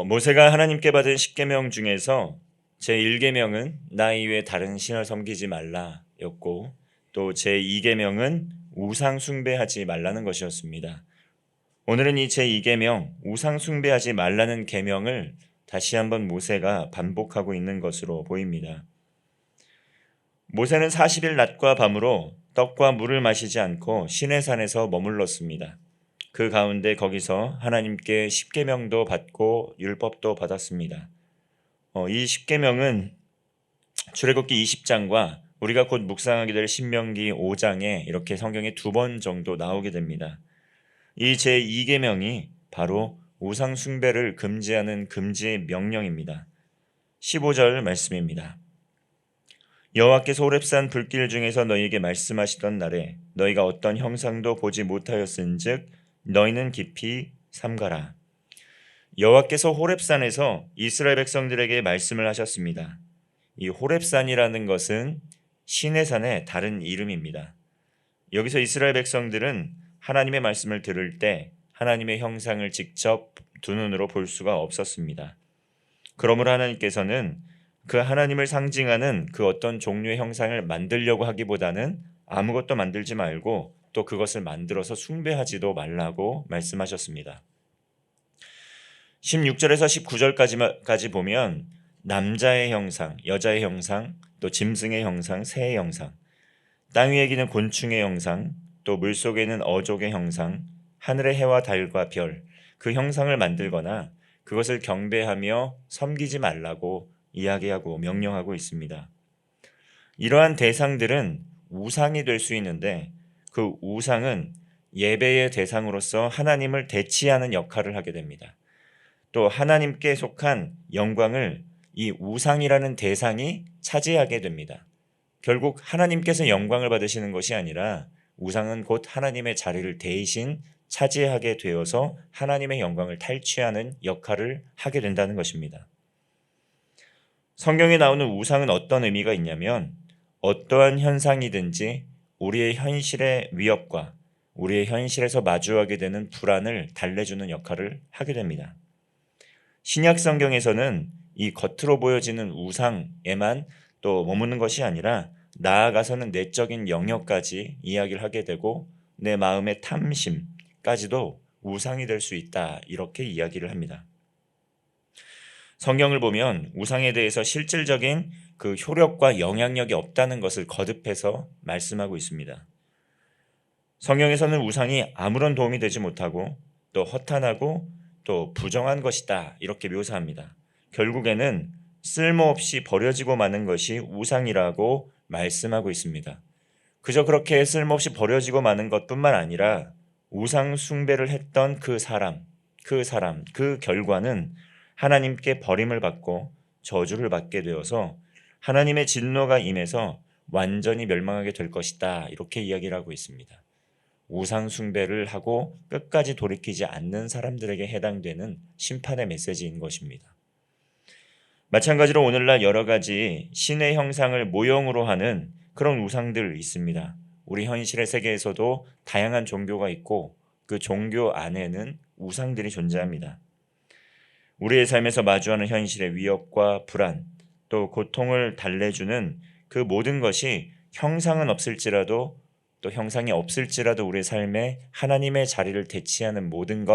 모세가 하나님께 받은 10계명 중에서 제1계명은 나 이외에 다른 신을 섬기지 말라였고, 또 제2계명은 우상 숭배하지 말라는 것이었습니다. 오늘은 이 제2계명 우상 숭배하지 말라는 계명을 다시 한번 모세가 반복하고 있는 것으로 보입니다. 모세는 40일 낮과 밤으로 떡과 물을 마시지 않고 시내산에서 머물렀습니다. 그 가운데 거기서 하나님께 십계명도 받고 율법도 받았습니다. 이 십계명은 출애굽기 20장과 우리가 곧 묵상하게 될 신명기 5장에 이렇게 성경에 2번 정도 나오게 됩니다. 이 제2계명이 바로 우상 숭배를 금지하는 금지의 명령입니다. 15절 말씀입니다. 여호와께서 호렙산 불길 중에서 너희에게 말씀하시던 날에 너희가 어떤 형상도 보지 못하였은즉 너희는 깊이 삼가라. 여호와께서 호렙산에서 이스라엘 백성들에게 말씀을 하셨습니다. 이 호렙산이라는 것은 시내산의 다른 이름입니다. 여기서 이스라엘 백성들은 하나님의 말씀을 들을 때 하나님의 형상을 직접 두 눈으로 볼 수가 없었습니다. 그러므로 하나님께서는 그 하나님을 상징하는 그 어떤 종류의 형상을 만들려고 하기보다는 아무것도 만들지 말고 또 그것을 만들어서 숭배하지도 말라고 말씀하셨습니다. 16절에서 19절까지 보면 남자의 형상, 여자의 형상, 또 짐승의 형상, 새의 형상, 땅 위에 기는 곤충의 형상, 또 물속에 있는 어족의 형상, 하늘의 해와 달과 별, 그 형상을 만들거나 그것을 경배하며 섬기지 말라고 이야기하고 명령하고 있습니다. 이러한 대상들은 우상이 될 수 있는데 그 우상은 예배의 대상으로서 하나님을 대치하는 역할을 하게 됩니다. 또 하나님께 속한 영광을 이 우상이라는 대상이 차지하게 됩니다. 결국 하나님께서 영광을 받으시는 것이 아니라 우상은 곧 하나님의 자리를 대신 차지하게 되어서 하나님의 영광을 탈취하는 역할을 하게 된다는 것입니다. 성경에 나오는 우상은 어떤 의미가 있냐면 어떠한 현상이든지 우리의 현실의 위협과 우리의 현실에서 마주하게 되는 불안을 달래주는 역할을 하게 됩니다. 신약 성경에서는 이 겉으로 보여지는 우상에만 또 머무는 것이 아니라 나아가서는 내적인 영역까지 이야기를 하게 되고 내 마음의 탐심까지도 우상이 될 수 있다, 이렇게 이야기를 합니다. 성경을 보면 우상에 대해서 실질적인 그 효력과 영향력이 없다는 것을 거듭해서 말씀하고 있습니다. 성경에서는 우상이 아무런 도움이 되지 못하고 또 허탄하고 또 부정한 것이다, 이렇게 묘사합니다. 결국에는 쓸모없이 버려지고 마는 것이 우상이라고 말씀하고 있습니다. 그저 그렇게 쓸모없이 버려지고 마는 것뿐만 아니라 우상 숭배를 했던 그 결과는 하나님께 버림을 받고 저주를 받게 되어서 하나님의 진노가 임해서 완전히 멸망하게 될 것이다, 이렇게 이야기를 하고 있습니다. 우상 숭배를 하고 끝까지 돌이키지 않는 사람들에게 해당되는 심판의 메시지인 것입니다. 마찬가지로 오늘날 여러 가지 신의 형상을 모형으로 하는 그런 우상들 있습니다. 우리 현실의 세계에서도 다양한 종교가 있고 그 종교 안에는 우상들이 존재합니다. 우리의 삶에서 마주하는 현실의 위협과 불안, 또 고통을 달래주는 그 모든 것이 형상은 없을지라도 또 형상이 없을지라도 우리의 삶에 하나님의 자리를 대치하는 모든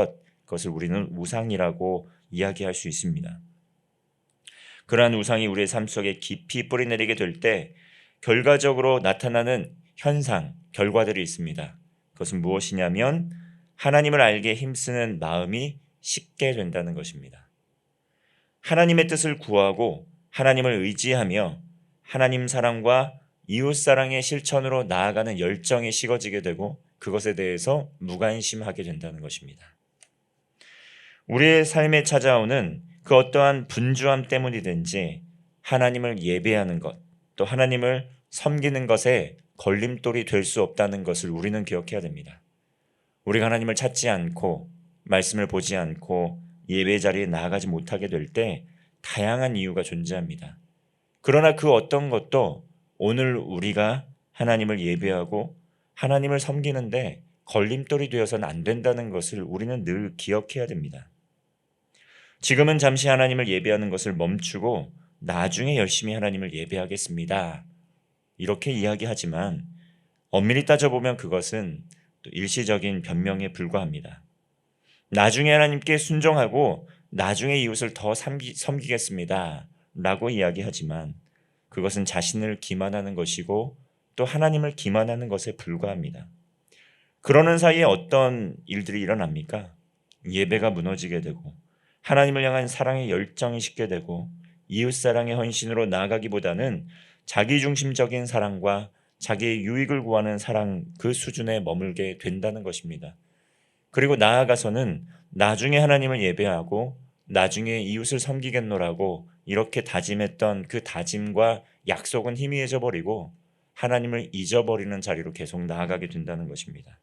그것을 우리는 우상이라고 이야기할 수 있습니다. 그러한 우상이 우리의 삶 속에 깊이 뿌리내리게 될 때 결과적으로 나타나는 현상, 결과들이 있습니다. 그것은 무엇이냐면 하나님을 알게 힘쓰는 마음이 식게 된다는 것입니다. 하나님의 뜻을 구하고 하나님을 의지하며 하나님 사랑과 이웃 사랑의 실천으로 나아가는 열정이 식어지게 되고 그것에 대해서 무관심하게 된다는 것입니다. 우리의 삶에 찾아오는 그 어떠한 분주함 때문이든지 하나님을 예배하는 것, 또 하나님을 섬기는 것에 걸림돌이 될 수 없다는 것을 우리는 기억해야 됩니다. 우리가 하나님을 찾지 않고 말씀을 보지 않고 예배 자리에 나아가지 못하게 될 때 다양한 이유가 존재합니다. 그러나 그 어떤 것도 오늘 우리가 하나님을 예배하고 하나님을 섬기는데 걸림돌이 되어서는 안 된다는 것을 우리는 늘 기억해야 됩니다. 지금은 잠시 하나님을 예배하는 것을 멈추고 나중에 열심히 하나님을 예배하겠습니다. 이렇게 이야기하지만 엄밀히 따져보면 그것은 또 일시적인 변명에 불과합니다. 나중에 하나님께 순종하고 나중에 이웃을 더 섬기겠습니다 라고 이야기하지만 그것은 자신을 기만하는 것이고 또 하나님을 기만하는 것에 불과합니다. 그러는 사이에 어떤 일들이 일어납니까? 예배가 무너지게 되고 하나님을 향한 사랑의 열정이 식게 되고 이웃사랑의 헌신으로 나아가기보다는 자기중심적인 사랑과 자기의 유익을 구하는 사랑 그 수준에 머물게 된다는 것입니다. 그리고 나아가서는 나중에 하나님을 예배하고 나중에 이웃을 섬기겠노라고 이렇게 다짐했던 그 다짐과 약속은 희미해져 버리고 하나님을 잊어버리는 자리로 계속 나아가게 된다는 것입니다.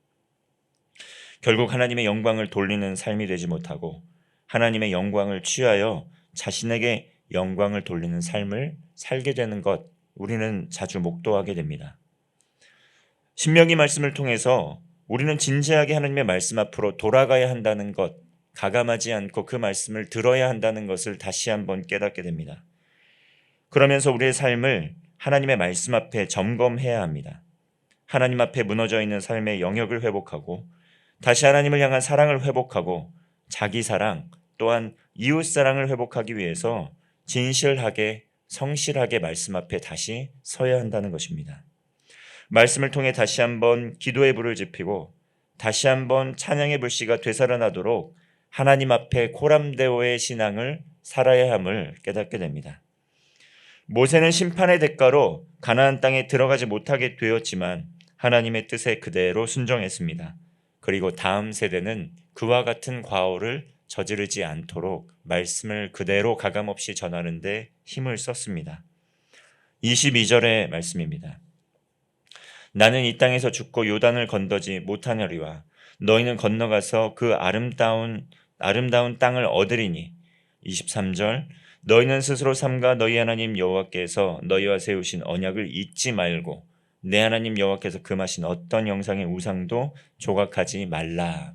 결국 하나님의 영광을 돌리는 삶이 되지 못하고 하나님의 영광을 취하여 자신에게 영광을 돌리는 삶을 살게 되는 것, 우리는 자주 목도하게 됩니다. 신명기 말씀을 통해서 우리는 진지하게 하나님의 말씀 앞으로 돌아가야 한다는 것, 가감하지 않고 그 말씀을 들어야 한다는 것을 다시 한번 깨닫게 됩니다. 그러면서 우리의 삶을 하나님의 말씀 앞에 점검해야 합니다. 하나님 앞에 무너져 있는 삶의 영역을 회복하고 다시 하나님을 향한 사랑을 회복하고 자기 사랑 또한 이웃 사랑을 회복하기 위해서 진실하게 성실하게 말씀 앞에 다시 서야 한다는 것입니다. 말씀을 통해 다시 한번 기도의 불을 지피고 다시 한번 찬양의 불씨가 되살아나도록 하나님 앞에 코람데오의 신앙을 살아야 함을 깨닫게 됩니다. 모세는 심판의 대가로 가나안 땅에 들어가지 못하게 되었지만 하나님의 뜻에 그대로 순종했습니다. 그리고 다음 세대는 그와 같은 과오를 저지르지 않도록 말씀을 그대로 가감없이 전하는 데 힘을 썼습니다. 22절의 말씀입니다. 나는 이 땅에서 죽고 요단을 건너지 못하느리와 너희는 건너가서 그 아름다운 땅을 얻으리니 23절 너희는 스스로 삼가 너희 하나님 여호와께서 너희와 세우신 언약을 잊지 말고 내 하나님 여호와께서 금하신 어떤 형상의 우상도 조각하지 말라.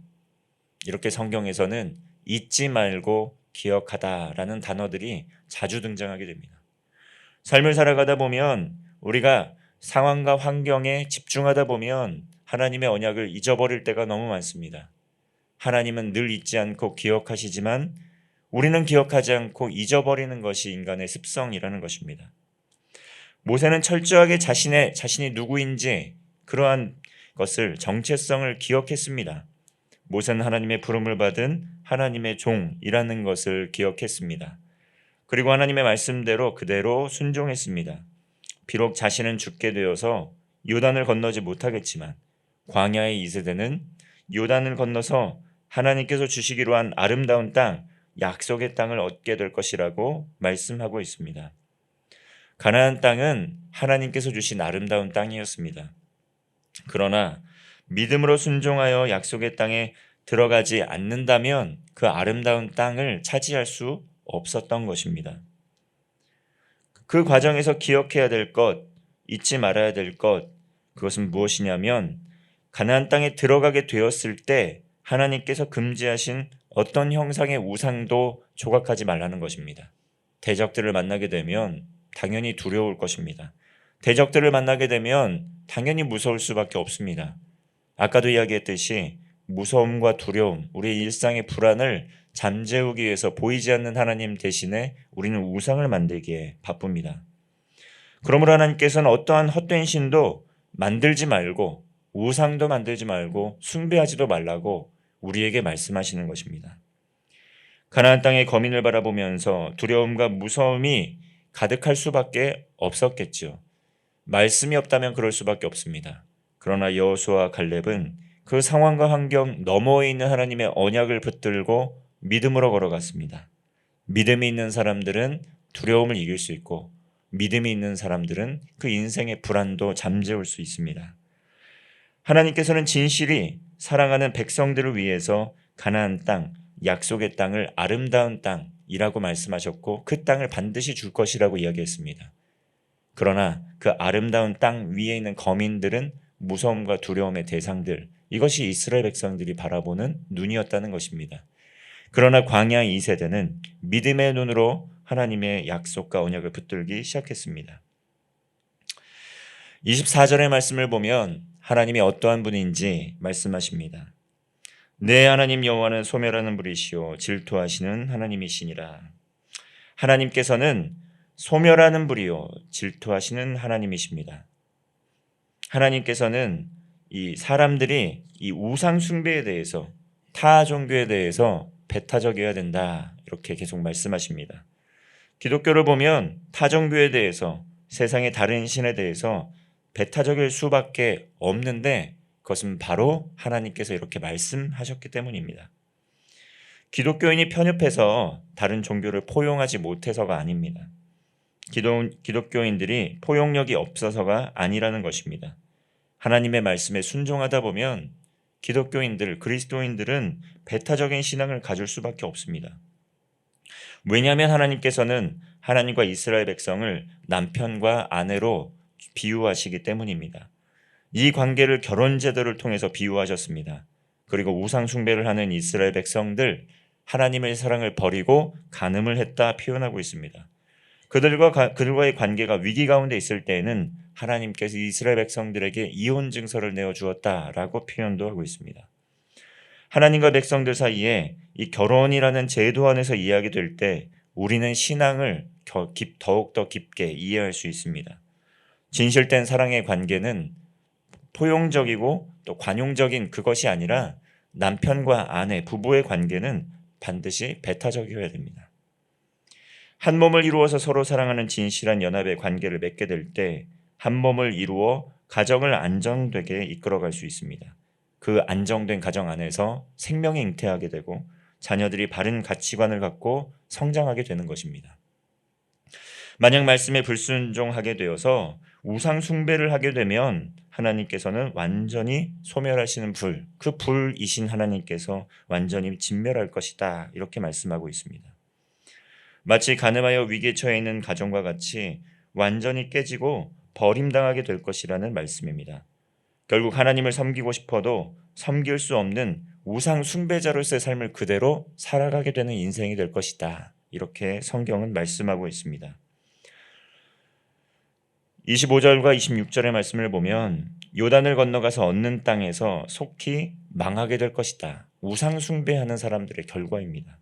이렇게 성경에서는 잊지 말고 기억하다라는 단어들이 자주 등장하게 됩니다. 삶을 살아가다 보면 우리가 상황과 환경에 집중하다 보면 하나님의 언약을 잊어버릴 때가 너무 많습니다. 하나님은 늘 잊지 않고 기억하시지만 우리는 기억하지 않고 잊어버리는 것이 인간의 습성이라는 것입니다. 모세는 철저하게 자신이 누구인지 그러한 것을 정체성을 기억했습니다. 모세는 하나님의 부름을 받은 하나님의 종이라는 것을 기억했습니다. 그리고 하나님의 말씀대로 그대로 순종했습니다. 비록 자신은 죽게 되어서 요단을 건너지 못하겠지만 광야의 2세대는 요단을 건너서 하나님께서 주시기로 한 아름다운 땅, 약속의 땅을 얻게 될 것이라고 말씀하고 있습니다. 가나안 땅은 하나님께서 주신 아름다운 땅이었습니다. 그러나 믿음으로 순종하여 약속의 땅에 들어가지 않는다면 그 아름다운 땅을 차지할 수 없었던 것입니다. 그 과정에서 기억해야 될 것, 잊지 말아야 될 것, 그것은 무엇이냐면 가나안 땅에 들어가게 되었을 때 하나님께서 금지하신 어떤 형상의 우상도 조각하지 말라는 것입니다. 대적들을 만나게 되면 당연히 두려울 것입니다. 대적들을 만나게 되면 당연히 무서울 수밖에 없습니다. 아까도 이야기했듯이 무서움과 두려움, 우리의 일상의 불안을 잠재우기 위해서 보이지 않는 하나님 대신에 우리는 우상을 만들기에 바쁩니다. 그러므로 하나님께서는 어떠한 헛된 신도 만들지 말고 우상도 만들지 말고 숭배하지도 말라고 우리에게 말씀하시는 것입니다. 가나안 땅의 거민을 바라보면서 두려움과 무서움이 가득할 수밖에 없었겠죠. 말씀이 없다면 그럴 수밖에 없습니다. 그러나 여호수아와 갈렙은 그 상황과 환경 너머에 있는 하나님의 언약을 붙들고 믿음으로 걸어갔습니다. 믿음이 있는 사람들은 두려움을 이길 수 있고 믿음이 있는 사람들은 그 인생의 불안도 잠재울 수 있습니다. 하나님께서는 진실이 사랑하는 백성들을 위해서 가나안 땅, 약속의 땅을 아름다운 땅이라고 말씀하셨고 그 땅을 반드시 줄 것이라고 이야기했습니다. 그러나 그 아름다운 땅 위에 있는 거민들은 무서움과 두려움의 대상들, 이것이 이스라엘 백성들이 바라보는 눈이었다는 것입니다. 그러나 광야 2세대는 믿음의 눈으로 하나님의 약속과 언약을 붙들기 시작했습니다. 24절의 말씀을 보면 하나님이 어떠한 분인지 말씀하십니다. 내 하나님 여호와는 소멸하는 분이시요 질투하시는 하나님이시니라. 하나님께서는 소멸하는 분이요 질투하시는 하나님이십니다. 하나님께서는 이 사람들이 이 우상 숭배에 대해서, 타 종교에 대해서 배타적이어야 된다, 이렇게 계속 말씀하십니다. 기독교를 보면 타 종교에 대해서, 세상의 다른 신에 대해서 배타적일 수밖에 없는데 그것은 바로 하나님께서 이렇게 말씀하셨기 때문입니다. 기독교인이 편협해서 다른 종교를 포용하지 못해서가 아닙니다. 기독교인들이 포용력이 없어서가 아니라는 것입니다. 하나님의 말씀에 순종하다 보면 기독교인들, 그리스도인들은 배타적인 신앙을 가질 수밖에 없습니다. 왜냐하면 하나님께서는 하나님과 이스라엘 백성을 남편과 아내로 비유하시기 때문입니다. 이 관계를 결혼 제도를 통해서 비유하셨습니다. 그리고 우상 숭배를 하는 이스라엘 백성들, 하나님의 사랑을 버리고 간음을 했다 표현하고 있습니다. 그들과의 관계가 위기 가운데 있을 때에는 하나님께서 이스라엘 백성들에게 이혼 증서를 내어 주었다라고 표현도 하고 있습니다. 하나님과 백성들 사이에 이 결혼이라는 제도 안에서 이야기될 때 우리는 신앙을 더욱더 깊게 이해할 수 있습니다. 진실된 사랑의 관계는 포용적이고 또 관용적인 그것이 아니라 남편과 아내, 부부의 관계는 반드시 배타적이어야 됩니다. 한 몸을 이루어서 서로 사랑하는 진실한 연합의 관계를 맺게 될 때 한 몸을 이루어 가정을 안정되게 이끌어갈 수 있습니다. 그 안정된 가정 안에서 생명이 잉태하게 되고 자녀들이 바른 가치관을 갖고 성장하게 되는 것입니다. 만약 말씀에 불순종하게 되어서 우상 숭배를 하게 되면 하나님께서는 완전히 소멸하시는 불, 그 불이신 하나님께서 완전히 진멸할 것이다, 이렇게 말씀하고 있습니다. 마치 간음하여 위기에 처해 있는 가정과 같이 완전히 깨지고 버림당하게 될 것이라는 말씀입니다. 결국 하나님을 섬기고 싶어도 섬길 수 없는 우상 숭배자로서의 삶을 그대로 살아가게 되는 인생이 될 것이다, 이렇게 성경은 말씀하고 있습니다. 25절과 26절의 말씀을 보면 요단을 건너가서 얻는 땅에서 속히 망하게 될 것이다, 우상 숭배하는 사람들의 결과입니다.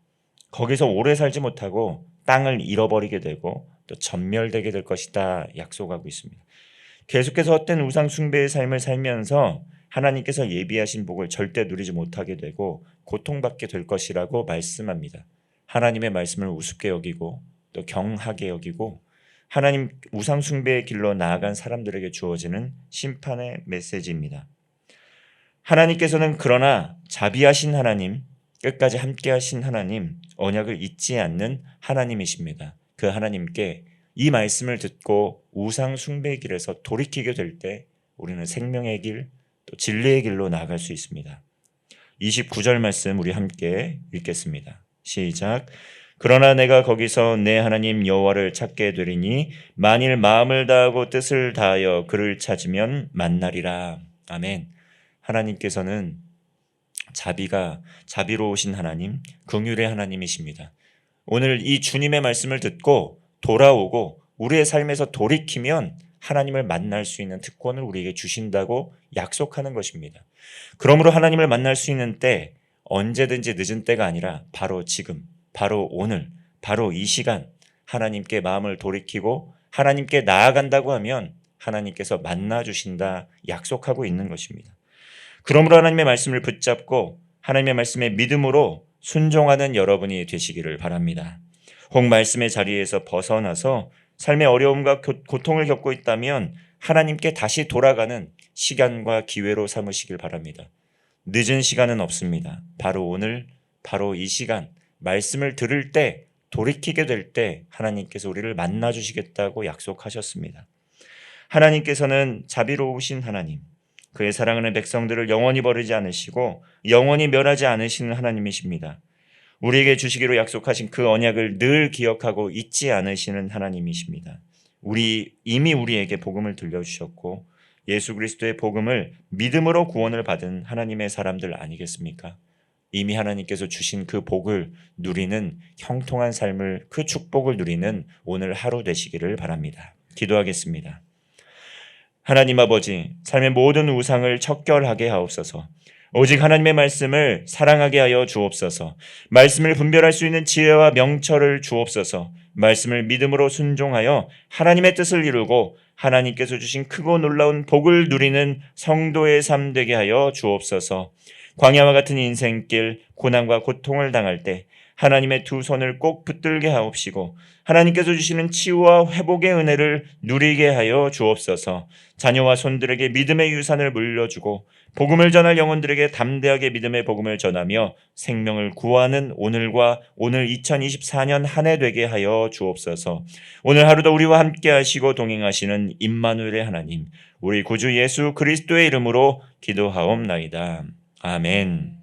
거기서 오래 살지 못하고 땅을 잃어버리게 되고 또 전멸되게 될 것이다 약속하고 있습니다. 계속해서 헛된 우상 숭배의 삶을 살면서 하나님께서 예비하신 복을 절대 누리지 못하게 되고 고통받게 될 것이라고 말씀합니다. 하나님의 말씀을 우습게 여기고 또 경하게 여기고 하나님 우상 숭배의 길로 나아간 사람들에게 주어지는 심판의 메시지입니다. 하나님께서는 그러나 자비하신 하나님, 끝까지 함께하신 하나님, 언약을 잊지 않는 하나님이십니다. 그 하나님께 이 말씀을 듣고 우상 숭배의 길에서 돌이키게 될 때 우리는 생명의 길, 또 진리의 길로 나아갈 수 있습니다. 29절 말씀 우리 함께 읽겠습니다. 시작. 그러나 내가 거기서 내 하나님 여호와를 찾게 되리니 만일 마음을 다하고 뜻을 다하여 그를 찾으면 만나리라. 아멘. 하나님께서는 자비로우신 하나님, 긍휼의 하나님이십니다. 오늘 이 주님의 말씀을 듣고 돌아오고 우리의 삶에서 돌이키면 하나님을 만날 수 있는 특권을 우리에게 주신다고 약속하는 것입니다. 그러므로 하나님을 만날 수 있는 때, 언제든지 늦은 때가 아니라 바로 지금, 바로 오늘, 바로 이 시간 하나님께 마음을 돌이키고 하나님께 나아간다고 하면 하나님께서 만나 주신다 약속하고 있는 것입니다. 그러므로 하나님의 말씀을 붙잡고 하나님의 말씀에 믿음으로 순종하는 여러분이 되시기를 바랍니다. 혹 말씀의 자리에서 벗어나서 삶의 어려움과 고통을 겪고 있다면 하나님께 다시 돌아가는 시간과 기회로 삼으시길 바랍니다. 늦은 시간은 없습니다. 바로 오늘, 바로 이 시간 말씀을 들을 때, 돌이키게 될 때 하나님께서 우리를 만나 주시겠다고 약속하셨습니다. 하나님께서는 자비로우신 하나님, 그의 사랑하는 백성들을 영원히 버리지 않으시고 영원히 멸하지 않으시는 하나님이십니다. 우리에게 주시기로 약속하신 그 언약을 늘 기억하고 잊지 않으시는 하나님이십니다. 이미 우리에게 복음을 들려주셨고 예수 그리스도의 복음을 믿음으로 구원을 받은 하나님의 사람들 아니겠습니까? 이미 하나님께서 주신 그 복을 누리는 형통한 삶을, 그 축복을 누리는 오늘 하루 되시기를 바랍니다. 기도하겠습니다. 하나님 아버지, 삶의 모든 우상을 척결하게 하옵소서. 오직 하나님의 말씀을 사랑하게 하여 주옵소서. 말씀을 분별할 수 있는 지혜와 명철을 주옵소서. 말씀을 믿음으로 순종하여 하나님의 뜻을 이루고 하나님께서 주신 크고 놀라운 복을 누리는 성도의 삶 되게 하여 주옵소서. 광야와 같은 인생길, 고난과 고통을 당할 때 하나님의 두 손을 꼭 붙들게 하옵시고 하나님께서 주시는 치유와 회복의 은혜를 누리게 하여 주옵소서. 자녀와 손들에게 믿음의 유산을 물려주고 복음을 전할 영혼들에게 담대하게 믿음의 복음을 전하며 생명을 구하는 오늘과 오늘 2024년 한 해 되게 하여 주옵소서. 오늘 하루도 우리와 함께 하시고 동행하시는 임마누엘의 하나님, 우리 구주 예수 그리스도의 이름으로 기도하옵나이다. 아멘.